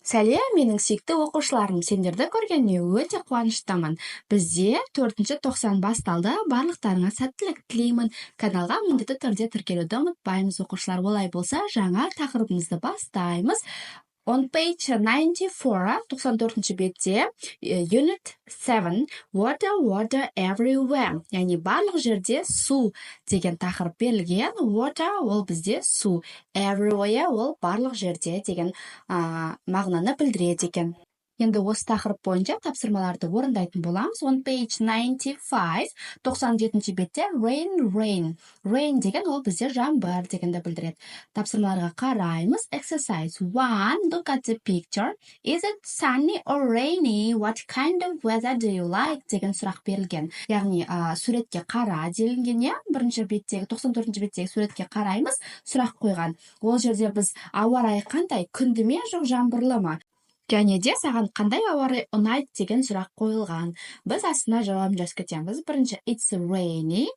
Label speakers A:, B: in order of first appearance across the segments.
A: Сәлем, менің сүйікті оқушыларым, сендерді көргеніме өте қуаныштымын. Бізде 4-90 басталды. Барлықтарыңа сәттілік тілеймін. Каналға міндетті түрде тіркелуді ұмытпаймыз, оқушылар. Олай болса, жаңа тақырыбымызды бастаймыз. On page 94, 94-ші бетте, Unit 7, Water everywhere. Яғни барлық жерде су деген тақырып берілген. Water ол бізде су. Everywhere ол барлық жерде деген мағынаны білдіреді екен. Енді осы тақырып бойынша тапсырмаларды орындайтын боламыз. On page 95, 97-ші бетте rain. Rain деген ол бізде жаңбыр дегенді білдіреді. Тапсырмаларға қараймыз. Exercise 1. Look at the picture. Is it sunny or rainy? What kind of weather do you like? Деген сұрақ берілген. Яғни суретке қара делінген, иә? Бірінші беттегі, 94-ші беттегі суретке қараймыз. Сұрақ қойған. Ол жерде біз ауа райы қандай? Күнді ме, жоқ жаңбырлы ма? Және де саған қандай ауа райы ұнайды деген сұрақ қойылған. Біз астына жауабын жазып кетеміз. Бірінші, it's rainy.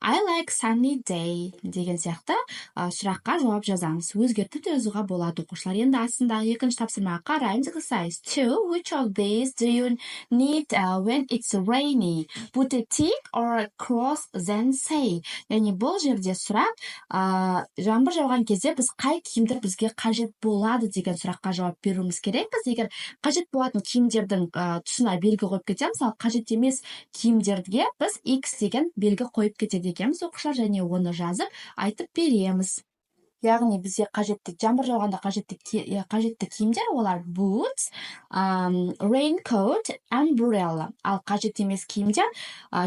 A: I like sunny day деген сияқты сұраққа жауап жазамыз. Өзгертіп жазуға болады, оқушылар. Енді астындағы екінші тапсырмаға қараймыз. Exercise 2. Which of these do you need when it's rainy? Put a tick or a cross, then say. Яғни бұл жерде сұрақ, жаңбыр жауған кезде біз қай киімдер бізге қажет болады деген сұраққа жауап беруіміз керекпіз. Егер қажет болатын киімдердің тұсына белгі қойып кетеміз, ал қажет емес киімдерге біз X деген белгі қойып кетеді екенбіз, оқушылар, және оны жазып айтып береміз. Яғни бізде қажетті жаңбыр жауғанда қажетті киімдер олар boots, raincoat, umbrella. Ал қажет емес киімдер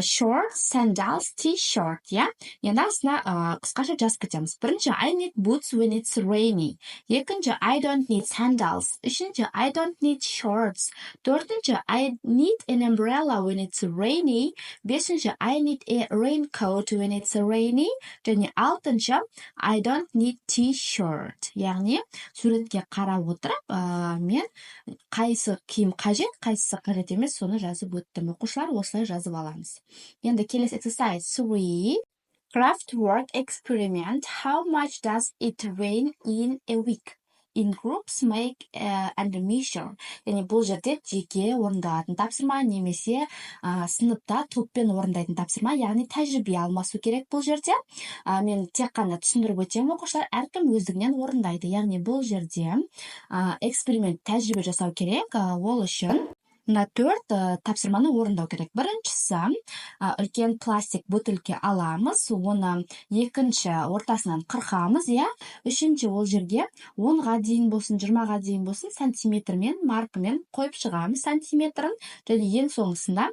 A: shorts, sandals, t-shirt, иә? Енді астына қысқаша жазып кетеміз. Бірінші, I need boots when it's rainy. Екінші, I don't need sandals. Үшінші, I don't need shorts. Төртінші, I need an umbrella when it's rainy. Бесінші, I need a raincoat when it's rainy. Және алтыншы, I don't need t-shirt. Яғни суретке қарап отырып, мен қайсы киім қажет, қайсысы қажет емес, соны жазып өттім. Оқушылар, осылай жазып аламыз. Енді келесі exercise 3. Craft work experiment. How much does it rain in a week? In groups, make and measure. Яғни бұл жерде жеке орындалатын тапсырма, немесе сыныпта топпен орындайтын тапсырма, яғни тәжірибе алмасу керек бұл жерде. Мен тек қана түсіндіріп өтемін, оқушылар, әркім өздігінен орындайды. Яғни бұл жерде эксперимент, тәжірибе жасау керек. Ол үшін мына 4 тапсырманы орындау керек. Біріншісі, үлкен пластик бөтелке аламыз, оны екінші ортасынан қырқамыз, иә? Үшінші, ол жерге 10-ға дейін болсын, 20-ға дейін болсын, сантиметрмен, маркамен қойып шығамыз сантиметрін. Және ең соңысында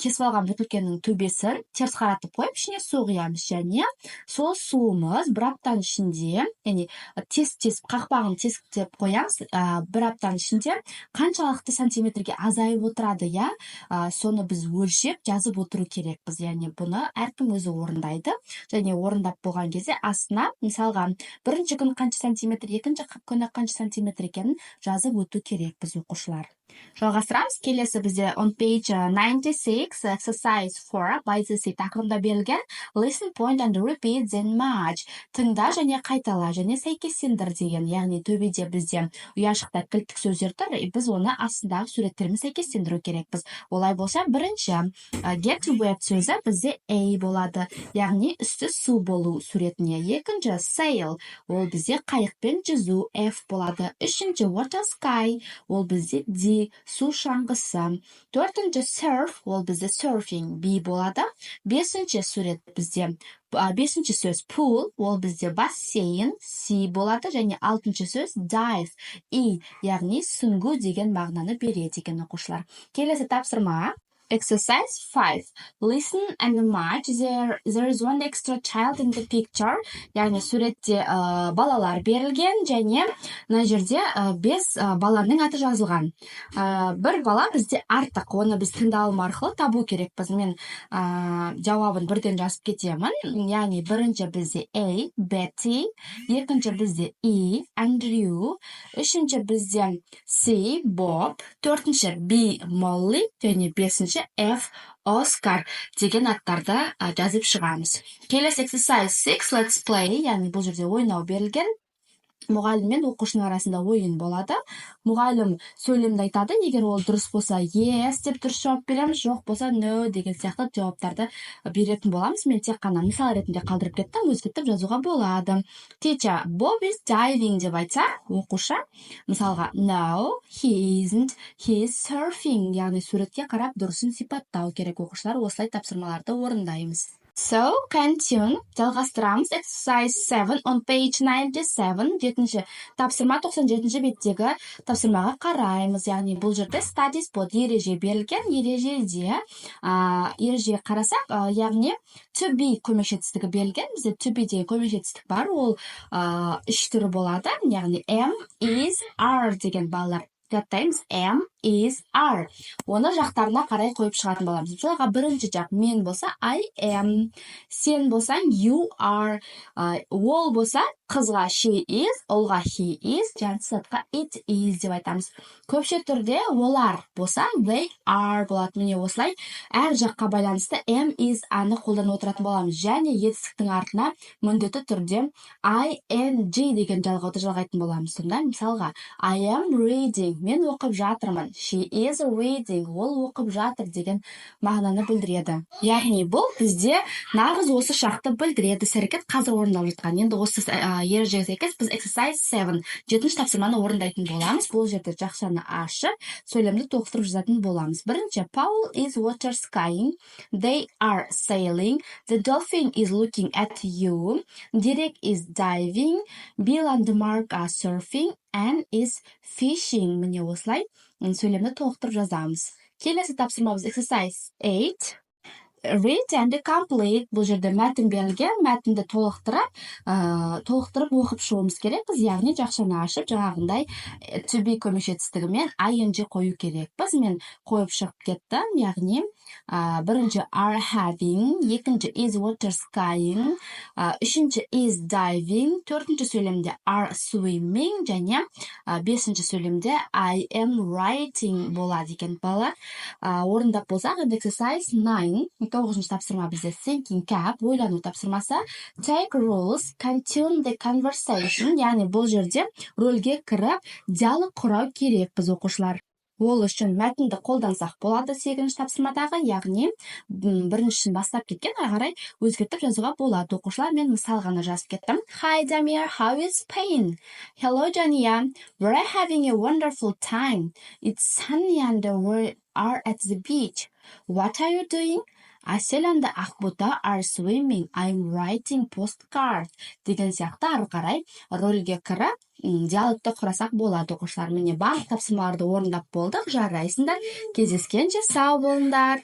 A: кесіп алған бөтелкенің төбесін теріс қаратып қойып, ішіне су құямыз. Және сол суымыз бір аптаның ішінде, яғни тесіп, қақпағын тесіктеп қоямыз, бір аптаның ішінде қаншалықты сантиметрге азайып отырады, иә? Соны біз өлшеп жазып отыру керекпіз. Яғни бұны әркім өзі орындайды. Және орындап болған кезде астына, мысалға, бірінші күн қанша сантиметр, екінші күні қанша сантиметр екенін жазып өту керекпіз, оқушылар. Жалғастырамыз. Келесі бізде on page 96, exercise 4, by the sea тақырыбында берілген. Listen, point and repeat, then match. Тыңда және қайтала, және сәйкестендір деген. Яғни төбеде бізде ұяшықта кілттік сөздер тұр, біз оны астындағы суреттермен сәйкестендіру керекпіз. Олай болса, бірінші get wet сөзі бізде A болады. Яғни үсті су болу суретіне. Екінші sail, ол бізде қайықпен жүзу, F болады. Үшінші water sky, ол бізде D, су шаңғысы. Төртінші surf, ол бізде surfing, B болады. Бесінші сурет бізде, бесінші сөз pool, ол бізде бассейн, C болады. Және алтыншы сөз dive, E, яғни сүңгу деген мағынаны береді екен, оқушылар. Келесі тапсырма. Exercise 5. Listen and match. There is one extra child in the picture. Яғни суретте балалар берілген, және мына жерде 5 баланың аты жазылған. Бір бала бізде артық, оны біз тыңдалым арқылы табу керекпіз. Мен жауабын бірден жазып кетемін. Яғни бірінші бізде A, Betty, екінші бізде E, Andrew, үшінші бізде C, Bob, төртінші B, Molly, және бесінші F, Oscar деген аттарды жазып шығамыз. Келесі exercise 6, let's play, яғни бұл жерде ойнау берілген. мұғалім мен оқушының арасында ойын болады. Мұғалім сөйлемді айтады, егер ол дұрыс болса yes деп дұрыс жауап береміз, жоқ болса no деген сияқты жауаптарды беретін боламыз. Мен тек қана мысал ретінде қалдырып кеттім, өзгертіп жазуға болады. Teacher, Bob is diving деп айтса, оқушы мысалға no, he isn't, he is surfing, яғни суретке қарап дұрысын сипаттау керек. Оқушылар осылай тапсырмаларды орындаймыз. So, continue. Жалғастырамыз. Exercise 7 on page 97. Жетінші тапсырма 97 беттегі тапсырмаға қараймыз. Яғни бұл жерде studies bod ереже берілген. Ережеге қарасақ, яғни to be көмекші етістігі берілген. Бізде to be деген көмекші етістік бар. Ол үш түрі болады. Яғни am, is, are деген балалар. Жаттаймыз am, is, are. Оны жақтарына қарай қойып шығатын боламыз. Мысалға бірінші жақ мен болса I am, сен болсаң you are, ол болса қызға she is, олға he is, жансыз затқа it is деп айтамыз. Көпше түрде олар болса they are болады. Міне осылай әр жаққа байланысты am, is, аны қолданып отыратын боламыз. Және етістіктің артына міндетті түрде ing деген жалғауды жалғайтын боламыз. Сонда мысалға I am reading, мен оқып жатырмын. She is reading, ол оқып жатыр деген мағынаны білдіреді. Яғни бұл бізде нағыз осы шақты білдіреді. Іс-әрекет қазір орындалып жатқан. Енді осы ережеге сәйкес біз exercise 7, жетінші тапсырманы орындайтын боламыз. Бұл жерде жақшаны ашып, сөйлемді толықтырып жазатын боламыз. Бірінші, Paul is water skiing, they are sailing, the dolphin is looking at you, Derek is diving, Bill and Mark are surfing, and is fishing. Міне осылай сөйлемді толықтырып жазамыз. Келесі тапсырмамыз exercise 8. Read and complete. Бұл жерде мәтін берілген, мәтінді толықтырып оқып шығуымыз керекпіз. Яғни жақшаны ашып, жаңағындай to be көмекші етістігімен ing қою керекпіз. Мен қойып шығып кеттім. Яғни бірінші are having, екінші is water skiing, үшінші is diving, төртінші сөйлемде are swimming, және бесінші сөйлемде I am writing болады екен балалар. Орындап болсақ, exercise 9, 9-шы тапсырма бізде thinking cap, ойлану тапсырмасы, take rules, continue the conversation, яғни бұл жерде рөлге кіріп, диалог құрау керек біз оқушылар. Ол үшін мәтінді қолдансақ болады 8-ші тапсырмадағы, яғни біріншісін бастап кеткен қарай өзгертіп жазуға болады. Оқушылар, мен мысал ғана жазып кеттім. Hi Damir, how is Spain? Hello Jania, we're having a wonderful time. It's sunny and we are at the beach. What are you doing? Asel and Ақбота are swimming. I'm writing postcard. Деген сияқты ары қарай рөлге кіріп, диалогты құрасақ болады оқушылар. Міне барлық тапсырмаларды орындап болдық. Жарайсыңдар. Кездескенше сау болыңдар.